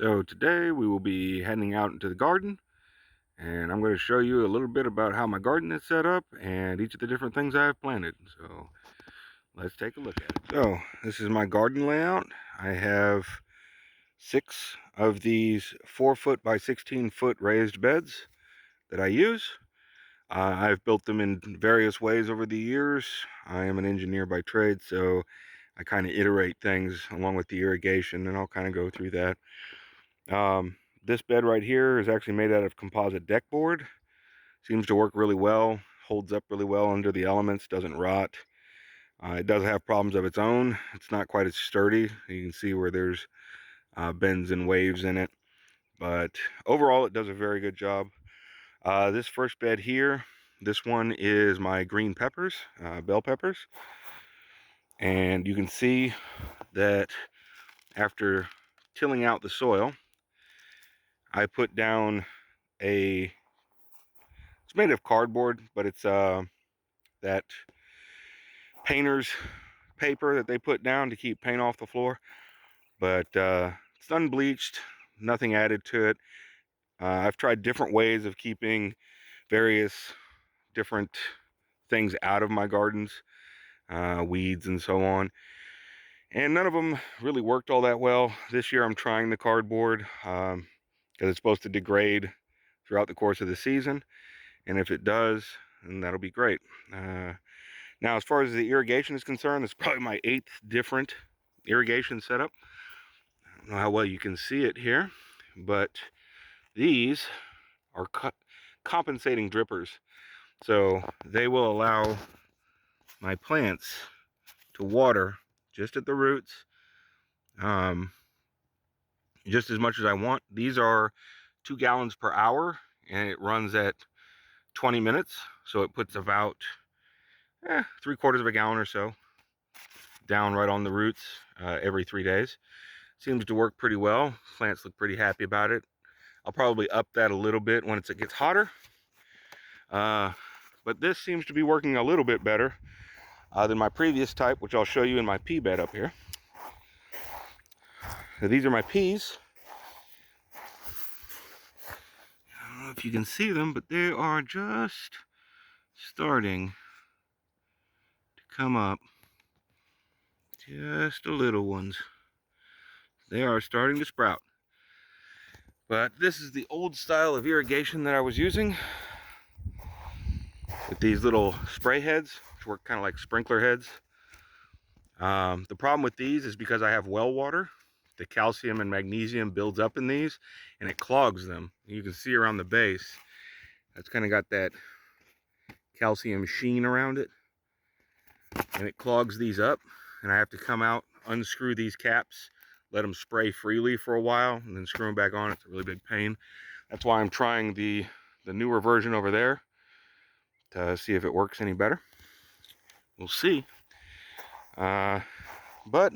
So today we will be heading out into the garden, and I'm going to show you a little bit about how my garden is set up and each of the different things I have planted. So let's take a look at it. So this is my garden layout. I have 6 of these 4-foot by 16-foot raised beds that I use. I've built them in various ways over the years. I am an engineer by trade, so I kind of iterate things along with the irrigation, and I'll kind of go through that. This bed right here is actually made out of composite deck board. Seems to work really well, holds up really well under the elements, doesn't rot. It does have problems of its own. It's not quite as sturdy. You can see where there's bends and waves in it, but overall it does a very good job. This first bed here, this one is my green peppers, bell peppers, and you can see that after tilling out the soil, I put down it's made of cardboard, but it's that painter's paper that they put down to keep paint off the floor. But it's unbleached, nothing added to it. I've tried different ways of keeping various different things out of my gardens, weeds and so on, and none of them really worked all that well. This year I'm trying the cardboard because it's supposed to degrade throughout the course of the season, and if it does, then that'll be great. Now, as far as the irrigation is concerned, this is probably my 8th different irrigation setup. I don't know how well you can see it here, but these are compensating drippers. So they will allow my plants to water just at the roots, just as much as I want. These are 2 gallons per hour, and it runs at 20 minutes. So it puts about 3/4 of a gallon or so down right on the roots every 3 days. Seems to work pretty well. Plants look pretty happy about it. I'll probably up that a little bit once it gets hotter. But this seems to be working a little bit better than my previous type, which I'll show you in my pea bed up here. So these are my peas. I don't know if you can see them, but they are just starting to come up. Just the little ones. They are starting to sprout. But this is the old style of irrigation that I was using, with these little spray heads, which work kind of like sprinkler heads. The problem with these is because I have well water, the calcium and magnesium builds up in these and it clogs them. You can see around the base, it's kind of got that calcium sheen around it, and it clogs these up, and I have to come out, unscrew these caps, let them spray freely for a while, and then screw them back on. It's a really big pain. That's why I'm trying the newer version over there to see if it works any better. We'll see. But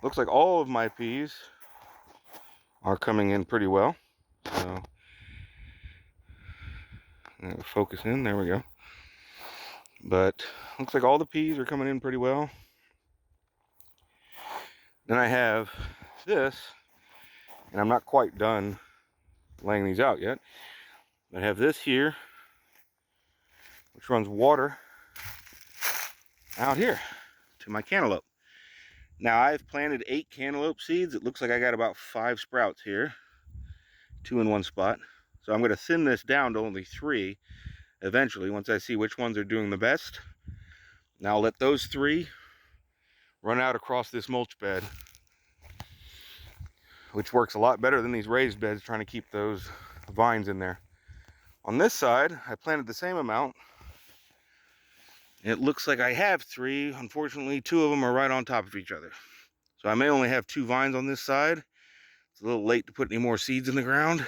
looks like all of my peas are coming in pretty well. So focus in, there we go. But looks like all the peas are coming in pretty well. Then I have this, and I'm not quite done laying these out yet. I have this here, which runs water out here to my cantaloupe. Now I've planted 8 cantaloupe seeds. It looks like I got about 5 sprouts here, 2 in one spot. So I'm going to thin this down to only 3 eventually, once I see which ones are doing the best. Now I'll let those 3 run out across this mulch bed, which works a lot better than these raised beds trying to keep those vines in there. On this side, I planted the same amount. It looks like I have 3. Unfortunately, 2 of them are right on top of each other. So I may only have 2 vines on this side. It's a little late to put any more seeds in the ground,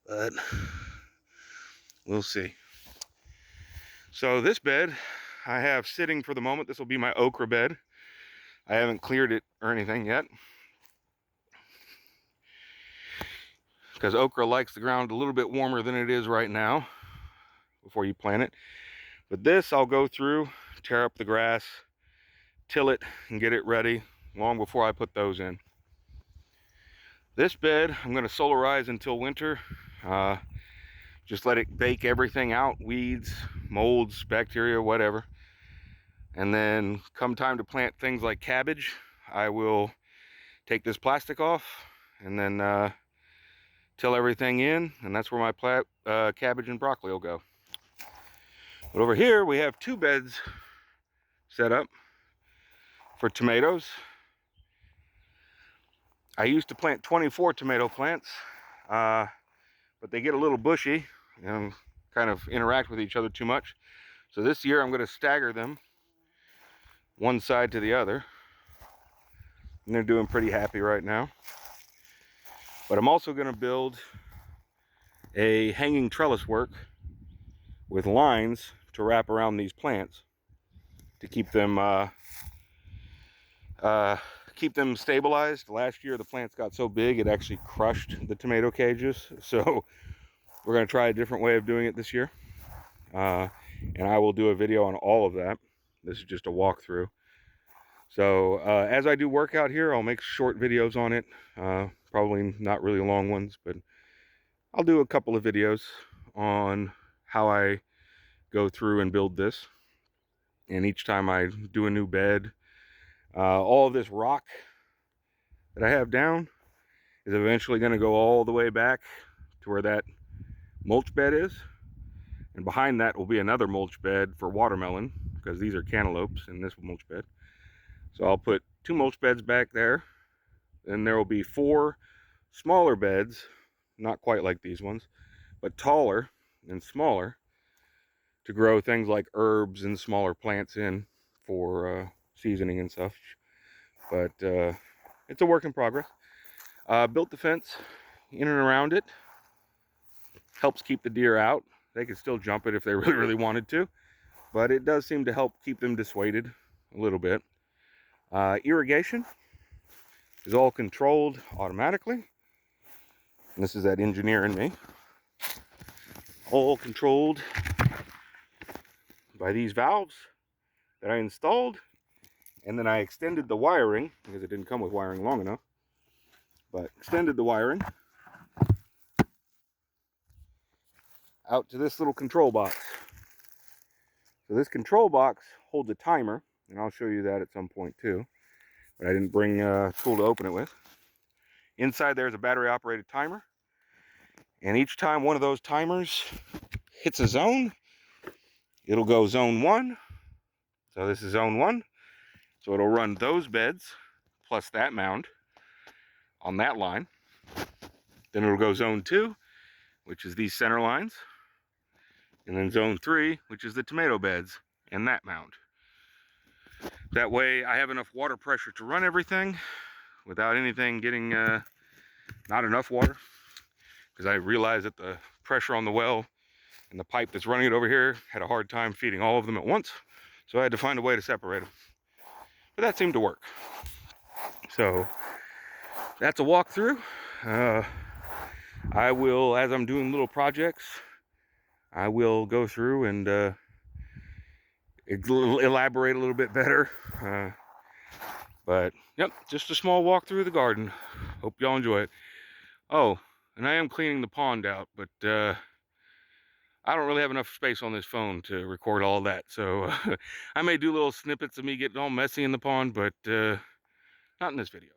but we'll see. So this bed I have sitting for the moment. This will be my okra bed. I haven't cleared it or anything yet, because okra likes the ground a little bit warmer than it is right now before you plant it. But this, I'll go through, tear up the grass, till it, and get it ready long before I put those in. This bed I'm going to solarize until winter. Just let it bake everything out, weeds, molds, bacteria, whatever. And then come time to plant things like cabbage, I will take this plastic off and then till everything in, and that's where my cabbage and broccoli will go. But over here we have 2 beds set up for tomatoes. I used to plant 24 tomato plants, but they get a little bushy and kind of interact with each other too much. So this year I'm going to stagger them one side to the other, and they're doing pretty happy right now. But I'm also going to build a hanging trellis work with lines to wrap around these plants to keep them stabilized. Last year the plants got so big it actually crushed the tomato cages, so we're going to try a different way of doing it this year, and I will do a video on all of that. This is just a walkthrough. So as I do work out here, I'll make short videos on it, probably not really long ones, but I'll do a couple of videos on how I go through and build this. And each time I do a new bed, all of this rock that I have down is eventually going to go all the way back to where that mulch bed is. And behind that will be another mulch bed for watermelon, because these are cantaloupes in this mulch bed. So I'll put 2 mulch beds back there. Then there will be 4 smaller beds, not quite like these ones, but taller and smaller, to grow things like herbs and smaller plants in for seasoning and stuff. But it's a work in progress. Built the fence in and around it. Helps keep the deer out. They could still jump it if they really wanted to, but it does seem to help keep them dissuaded a little bit. Irrigation is all controlled automatically. And this is that engineer in me. All controlled by these valves that I installed, and then I extended the wiring, because it didn't come with wiring long enough, but extended the wiring out to this little control box. So this control box holds a timer, and I'll show you that at some point too, but I didn't bring a tool to open it with. Inside there's a battery operated timer, and each time one of those timers hits a zone, it'll go zone 1. So this is zone 1. So it'll run those beds plus that mound on that line. Then it'll go zone 2, which is these center lines. And then zone 3, which is the tomato beds and that mound. That way I have enough water pressure to run everything without anything getting not enough water. Because I realized that the pressure on the well and the pipe that's running it over here had a hard time feeding all of them at once. So I had to find a way to separate them. But that seemed to work. So that's a walkthrough. I will, as I'm doing little projects, I will go through and elaborate a little bit better. But yep, just a small walk through the garden. Hope y'all enjoy it. Oh, and I am cleaning the pond out, but I don't really have enough space on this phone to record all that. So I may do little snippets of me getting all messy in the pond, but not in this video.